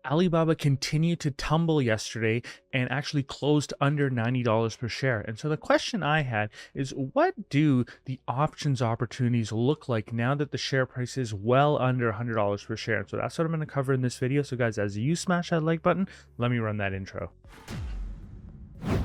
Alibaba continued to tumble yesterday and actually closed under $90 per share. And so the question I had is, what do the options opportunities look like now that the share price is well under $100 per share? And so that's what I'm going to cover in this video. So guys, as you smash that like button, let me run that intro.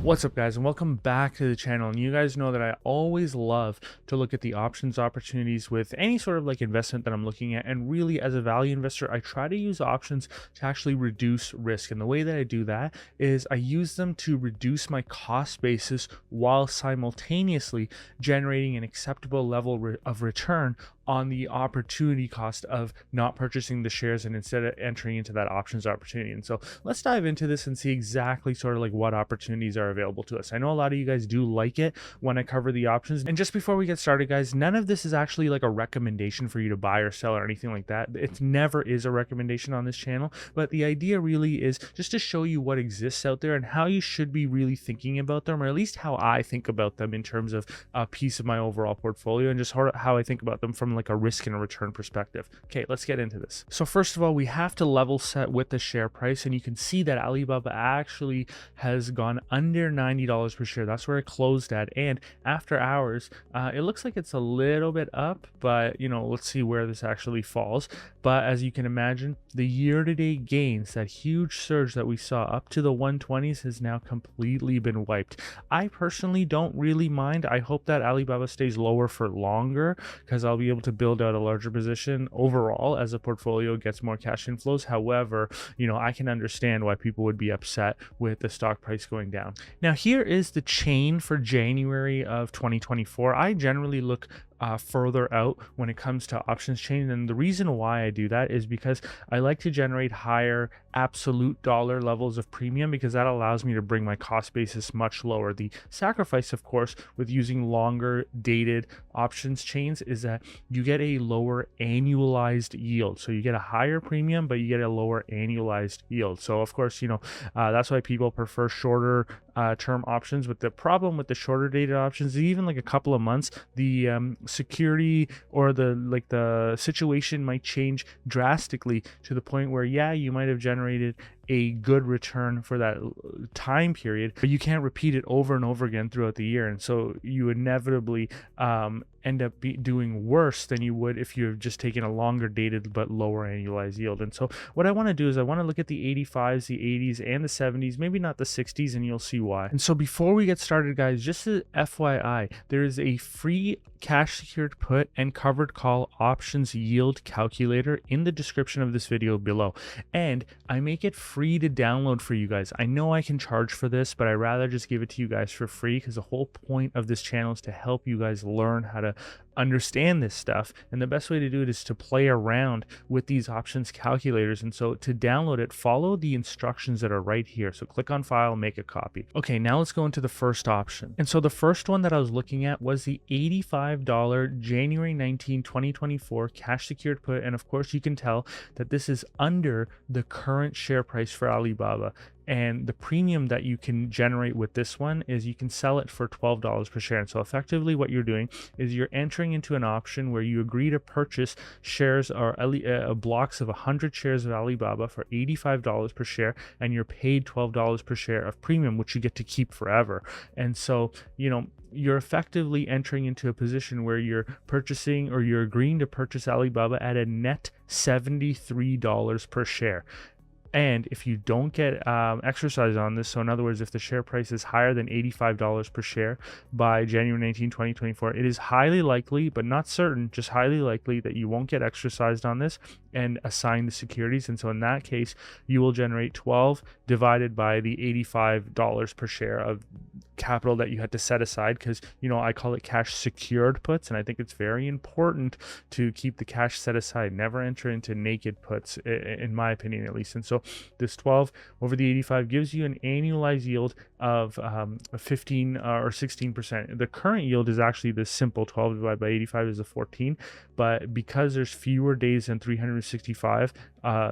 What's up guys, and welcome back to the channel. And you guys know that I always love to look at the options opportunities with any sort of like investment that I'm looking at, and really as a value investor I try to use options to actually reduce risk. And the way that I do that is I use them to reduce my cost basis while simultaneously generating an acceptable level of return on the opportunity cost of not purchasing the shares and instead of entering into that options opportunity. And so let's dive into this and see exactly sort of like what opportunities are available to us. I know a lot of you guys do like it when I cover the options. And just before we get started guys, none of this is actually like a recommendation for you to buy or sell or anything like that. It never is a recommendation on this channel, but the idea really is just to show you what exists out there and how you should be really thinking about them, or at least how I think about them in terms of a piece of my overall portfolio, and just how I think about them from like a risk and a return perspective. Okay, let's get into this. So first of all, we have to level set with the share price, and you can see that Alibaba actually has gone under $90 per share. That's where it closed at, and after hours it looks like it's a little bit up, but you know, let's see where this actually falls. But as you can imagine, the year-to-date gains, that huge surge that we saw up to the 120s, has now completely been wiped. I personally don't really mind. I hope that Alibaba stays lower for longer because I'll be able to build out a larger position overall as a portfolio gets more cash inflows. However, you know, I can understand why people would be upset with the stock price going down. Now here is the chain for January of 2024. I generally look further out when it comes to options chain, and the reason why I do that is because I like to generate higher absolute dollar levels of premium, because that allows me to bring my cost basis much lower. The sacrifice, of course, with using longer dated options chains is that you get a lower annualized yield. So you get a higher premium, but you get a lower annualized yield. So of course, you know, that's why people prefer shorter term options. But the problem with the shorter dated options is even like a couple of months, the security or the situation might change drastically to the point where, yeah, you might have generated a good return for that time period, but you can't repeat it over and over again throughout the year. And so you inevitably end up doing worse than you would if you've just taken a longer dated but lower annualized yield. And so what I want to do is I want to look at the 85s, the 80s, and the 70s, maybe not the 60s, and you'll see why. And so before we get started guys, just as FYI, there is a free cash secured put and covered call options yield calculator in the description of this video below, and I make it free to download for you guys. I know I can charge for this, but I rather just give it to you guys for free, because the whole point of this channel is to help you guys learn how to understand this stuff, and the best way to do it is to play around with these options calculators. And so to download it, follow the instructions that are right here. So click on file, make a copy. Okay, now let's go into the first option. And so the first one that I was looking at was the $85 January 19 2024 cash secured put, and of course you can tell that this is under the current share price for Alibaba. And the premium that you can generate with this one is you can sell it for $12 per share. And so effectively what you're doing is you're entering into an option where you agree to purchase shares or blocks of 100 shares of Alibaba for $85 per share, and you're paid $12 per share of premium, which you get to keep forever. And so, you know, you're effectively entering into a position where you're purchasing, or you're agreeing to purchase Alibaba at a net $73 per share. And if you don't get exercise on this, so in other words, if the share price is higher than $85 per share by January 19 2024, it is highly likely, but not certain, just highly likely, that you won't get exercised on this and assign the securities. And so in that case, you will generate 12 divided by the $85 per share of capital that you had to set aside, because, you know, I call it cash secured puts, and I think it's very important to keep the cash set aside. Never enter into naked puts, in my opinion at least. And so this 12 over the 85 gives you an annualized yield of 15 or 16%. The current yield is actually the simple 12 divided by 85 is a 14, but because there's fewer days than 365,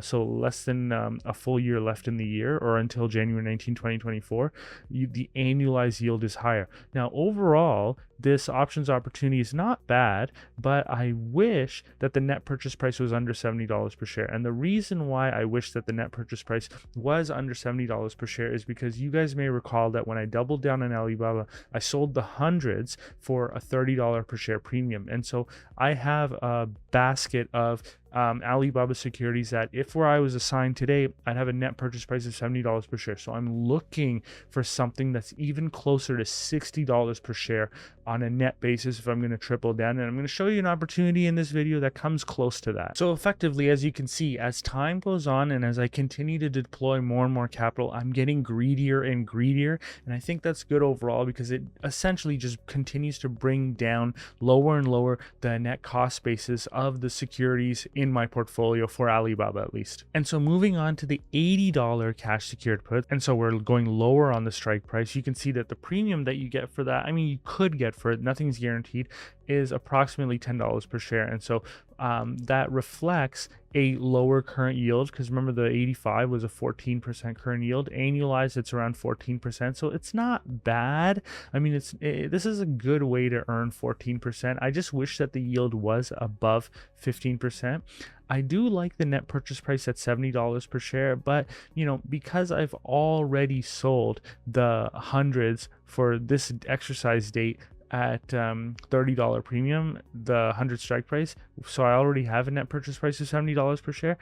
so less than a full year left in the year, or until January 19 2024, the annualized yield is higher. Now overall, this options opportunity is not bad, but I wish that the net purchase price was under $70 per share. And the reason why I wish that the net purchase price was under $70 per share is because you guys may recall that when I doubled down on Alibaba, I sold the hundreds for a $30 per share premium. And so I have a basket of Alibaba securities that if where I was assigned today, I'd have a net purchase price of $70 per share. So I'm looking for something that's even closer to $60 per share on a net basis if I'm going to triple down. And I'm going to show you an opportunity in this video that comes close to that. So effectively, as you can see, as time goes on and as I continue to deploy more and more capital, I'm getting greedier and greedier. And I think that's good overall because it essentially just continues to bring down lower and lower the net cost basis of the securities in my portfolio for Alibaba at least. And so moving on to the $80 cash secured put, and so we're going lower on the strike price. You can see that the premium that you get for that, I mean, you could get for it, nothing's guaranteed, is approximately $10 per share. And so that reflects a lower current yield, because remember the 85 was a 14% current yield. Annualized, it's around 14%. So it's not bad. I mean, this is a good way to earn 14%. I just wish that the yield was above 15%. I do like the net purchase price at $70 per share, but you know, because I've already sold the hundreds for this exercise date at $30 premium, the 100 strike price, so I already have a net purchase price of $70 per share.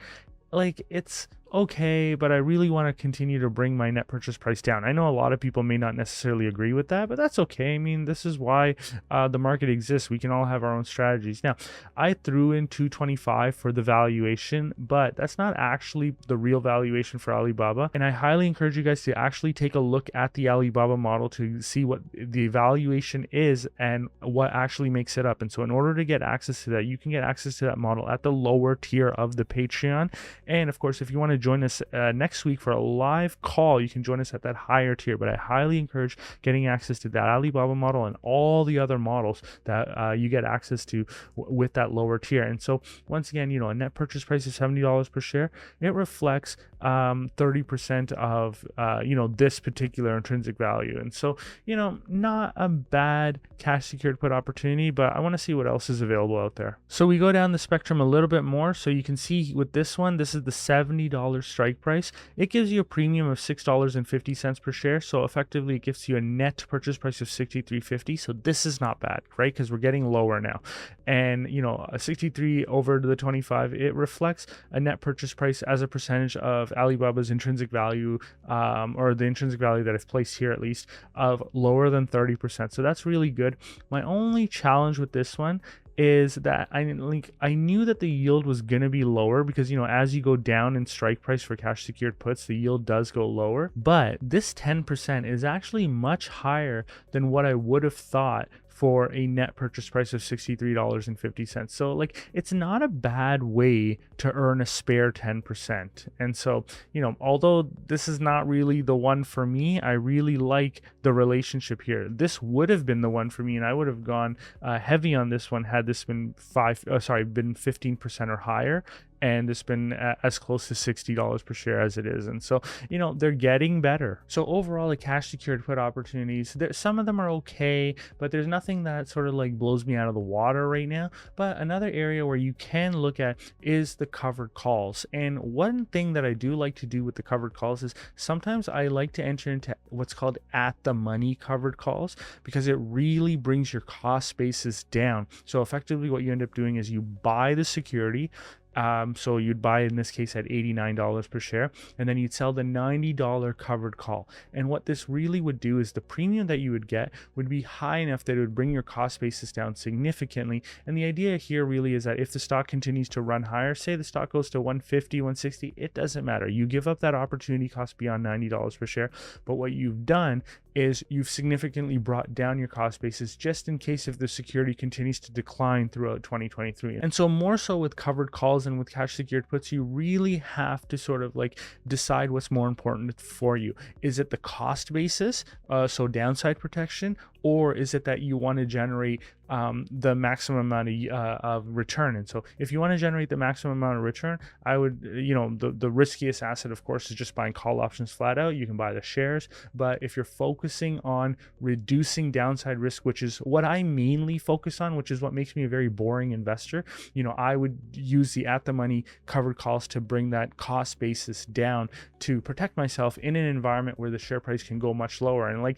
Like, it's okay, but I really want to continue to bring my net purchase price down. I know a lot of people may not necessarily agree with that, but that's okay. I mean, this is why the market exists. We can all have our own strategies. Now, I threw in 225 for the valuation, but that's not actually the real valuation for Alibaba. And I highly encourage you guys to actually take a look at the Alibaba model to see what the valuation is and what actually makes it up. And so in order to get access to that, you can get access to that model at the lower tier of the Patreon. And of course, if you want to join us next week for a live call, you can join us at that higher tier. But I highly encourage getting access to that Alibaba model and all the other models that you get access to with that lower tier. And so once again, you know, a net purchase price of $70 per share, it reflects 30% of you know, this particular intrinsic value. And so, you know, not a bad cash secured put opportunity, but I want to see what else is available out there. So we go down the spectrum a little bit more. So you can see with this one, this is the $70 strike price. It gives you a premium of $6.50 per share. So effectively, it gives you a net purchase price of $63.50. So this is not bad, right? Because we're getting lower now. And, you know, a 63 over to the 25, it reflects a net purchase price as a percentage of Alibaba's intrinsic value, or the intrinsic value that I've placed here at least, of lower than 30%. So that's really good. My only challenge with this one is that I knew that the yield was going to be lower because, you know, as you go down in strike price for cash secured puts, the yield does go lower. But this 10% is actually much higher than what I would have thought for a net purchase price of $63.50. So like, it's not a bad way to earn a spare 10%. And so, you know, although this is not really the one for me, I really like the relationship here. This would have been the one for me, and I would have gone heavy on this one had this been been 15% or higher, and it's been as close to $60 per share as it is. And so, you know, they're getting better. So overall, the cash secured put opportunities, some of them are okay, but there's nothing that sort of like blows me out of the water right now. But another area where you can look at is the covered calls. And one thing that I do like to do with the covered calls is sometimes I like to enter into what's called at the money covered calls, because it really brings your cost basis down. So effectively what you end up doing is you buy the security. So you'd buy in this case at $89 per share, and then you'd sell the $90 covered call. And what this really would do is the premium that you would get would be high enough that it would bring your cost basis down significantly. And the idea here really is that if the stock continues to run higher, say the stock goes to 150, 160, it doesn't matter. You give up that opportunity cost beyond $90 per share. But what you've done is you've significantly brought down your cost basis just in case if the security continues to decline throughout 2023. And so more so with covered calls and with cash secured puts, you really have to sort of like decide what's more important for you. Is it the cost basis, so downside protection, or is it that you want to generate the maximum amount of return? And so if you want to generate the maximum amount of return, I would, the riskiest asset, of course, is just buying call options flat out. You can buy the shares, but if you're focusing on reducing downside risk, which is what I mainly focus on, which is what makes me a very boring investor, I would use the at the money covered calls to bring that cost basis down to protect myself in an environment where the share price can go much lower. And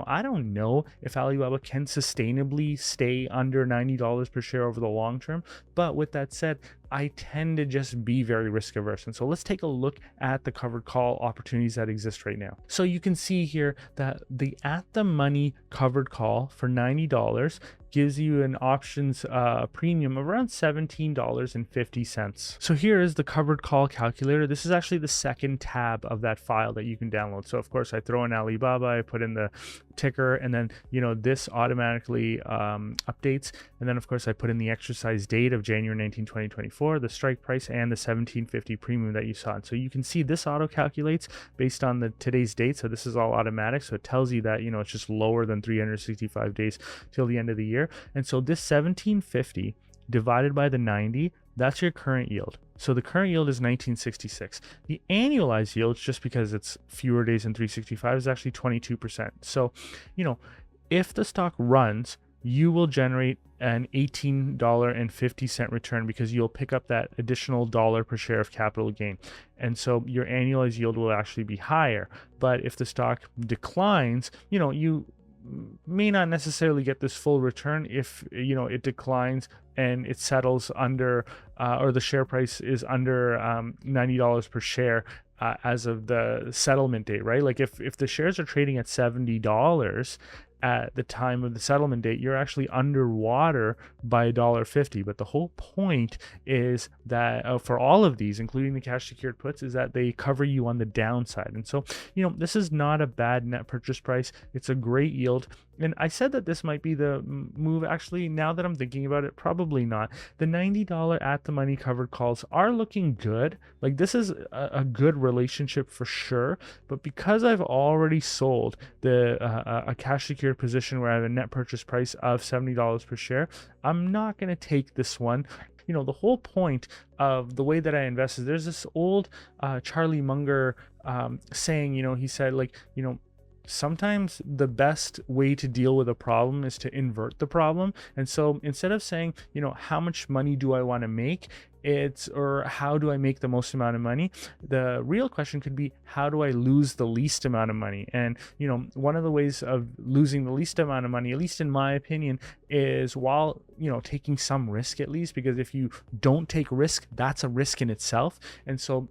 I don't know if Alibaba can sustainably stay under $90 per share over the long term. But with that said, I tend to just be very risk averse. And so let's take a look at the covered call opportunities that exist right now. So you can see here that the at the money covered call for $90 gives you an options premium of around $17.50. So here is the covered call calculator. This is actually the second tab of that file that you can download. So of course I throw in Alibaba, I put in the ticker, and then this automatically updates. And then of course I put in the exercise date of January 19, 2024, the strike price, and the $17.50 premium that you saw. And so you can see this auto calculates based on today's date. So this is all automatic. So it tells you that it's just lower than 365 days till the end of the year. And so this $17.50 divided by the 90, that's your current yield. So the current yield is 1966. The annualized yield, just because it's fewer days than 365, is actually 22%. So, if the stock runs, you will generate an $18.50 return because you'll pick up that additional dollar per share of capital gain. And so your annualized yield will actually be higher. But if the stock declines, you may not necessarily get this full return if it declines and it settles under or the share price is under $90 per share as of the settlement date, right? Like if the shares are trading at $70 at the time of the settlement date, you're actually underwater by $1.50. But the whole point is that for all of these, including the cash secured puts, is that they cover you on the downside. And so, this is not a bad net purchase price. It's a great yield. And I said that this might be the move. Actually, now that I'm thinking about it, probably not. The $90 at the money covered calls are looking good. Like this is a good relationship for sure. But because I've already sold a cash secured position where I have a net purchase price of $70 per share, I'm not going to take this one. The whole point of the way that I invest is there's this old Charlie Munger saying, he said, sometimes the best way to deal with a problem is to invert the problem. And so instead of saying, how much money do I want to make, or how do I make the most amount of money? The real question could be, how do I lose the least amount of money? And, one of the ways of losing the least amount of money, at least in my opinion, is while, taking some risk at least, because if you don't take risk, that's a risk in itself. And so,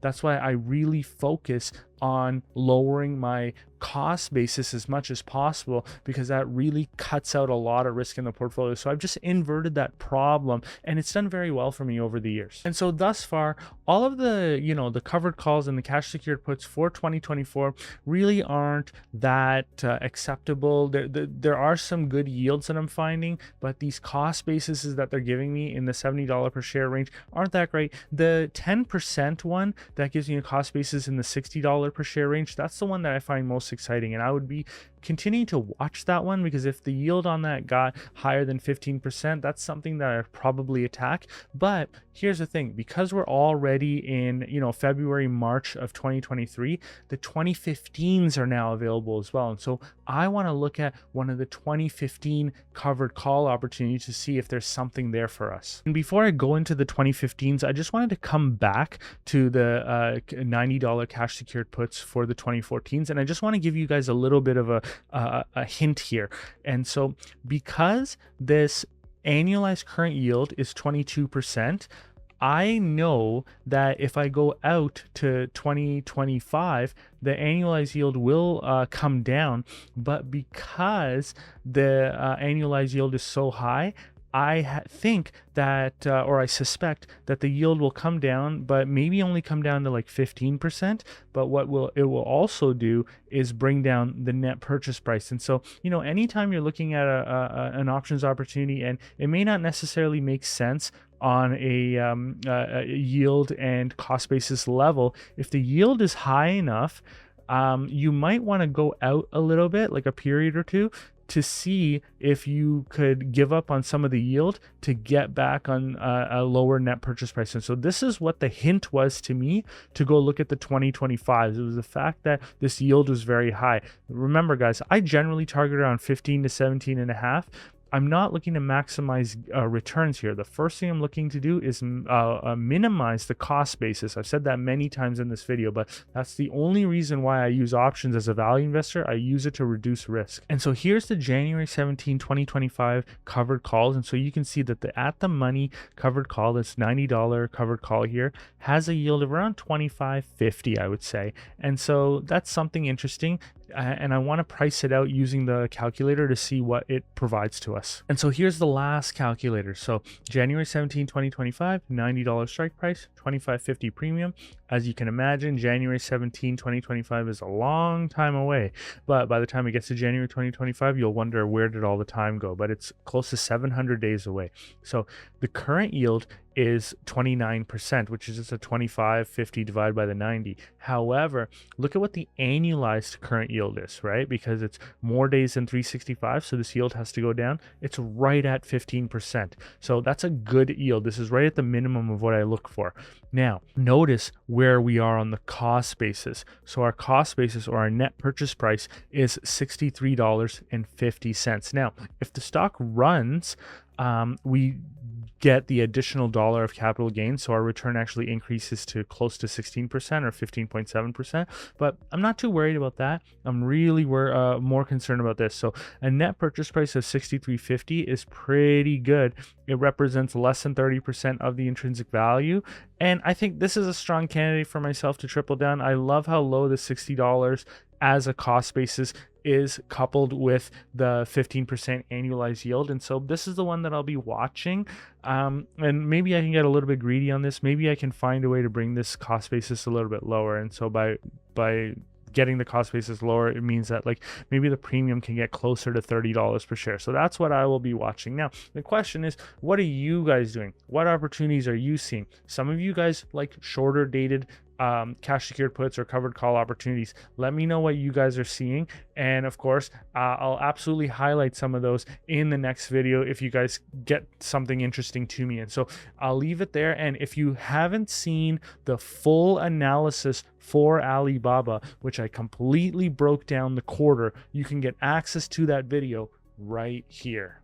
that's why I really focus on lowering my cost basis as much as possible, because that really cuts out a lot of risk in the portfolio. So I've just inverted that problem, and it's done very well for me over the years. And so thus far, all of the, the covered calls and the cash secured puts for 2024 really aren't that acceptable. There are some good yields that I'm finding, but these cost bases that they're giving me in the $70 per share range aren't that great. The 10% one that gives me a cost basis in the $60 per share range, that's the one that I find most exciting, and I would be continuing to watch that one, because if the yield on that got higher than 15%, that's something that I'd probably attack. But here's the thing, because we're already in February, March of 2023, the 2015s are now available as well. And so I want to look at one of the 2015 covered call opportunities to see if there's something there for us. And before I go into the 2015s, I just wanted to come back to the $90 cash secured puts for the 2014s, and I just want to give you guys a little bit of a hint here. And so because this annualized current yield is 22%, I know that if I go out to 2025, the annualized yield will come down. But because the annualized yield is so high, I think that, or I suspect that the yield will come down, but maybe only come down to like 15%. But what it will also do is bring down the net purchase price. And so, anytime you're looking at an options opportunity, and it may not necessarily make sense on a yield and cost basis level, if the yield is high enough, you might want to go out a little bit, like a period or two, to see if you could give up on some of the yield to get back on a lower net purchase price. And so this is what the hint was to me to go look at the 2025s. It was the fact that this yield was very high. Remember, guys, I generally target around 15 to 17 and a half. I'm not looking to maximize returns here. The first thing I'm looking to do is minimize the cost basis. I've said that many times in this video, but that's the only reason why I use options as a value investor. I use it to reduce risk. And so here's the January 17, 2025 covered calls. And so you can see that the at the money covered call, this $90 covered call here, has a yield of around 25.50, I would say. And so that's something interesting. And I want to price it out using the calculator to see what it provides to us. And so here's the last calculator. So January 17, 2025, $90 strike price, 25.50 premium. As you can imagine, January 17, 2025 is a long time away. But by the time it gets to January 2025, you'll wonder, where did all the time go? But it's close to 700 days away. So the current yield is 29%, which is just a 25.50 divided by the 90. However, look at what the annualized current yield is, right? Because it's more days than 365, so this yield has to go down. It's right at 15%. So that's a good yield. This is right at the minimum of what I look for. Now, notice where we are on the cost basis. So our cost basis, or our net purchase price, is $63.50. Now, if the stock runs, we get the additional dollar of capital gain, so our return actually increases to close to 16% or 15.7%. But I'm not too worried about that. I'm really more concerned about this. So a net purchase price of $63.50 is pretty good. It represents less than 30% of the intrinsic value, and I think this is a strong candidate for myself to triple down. I love how low the $60 as a cost basis is, coupled with the 15% annualized yield. And so this is the one that I'll be watching. And maybe I can get a little bit greedy on this. Maybe I can find a way to bring this cost basis a little bit lower. And so by getting the cost basis lower, it means that like maybe the premium can get closer to $30 per share. So that's what I will be watching. Now, the question is, what are you guys doing? What opportunities are you seeing? Some of you guys like shorter dated cash secured puts or covered call opportunities. Let me know what you guys are seeing, and of course I'll absolutely highlight some of those in the next video if you guys get something interesting to me. And so I'll leave it there, and if you haven't seen the full analysis for Alibaba, which I completely broke down the quarter, you can get access to that video right here.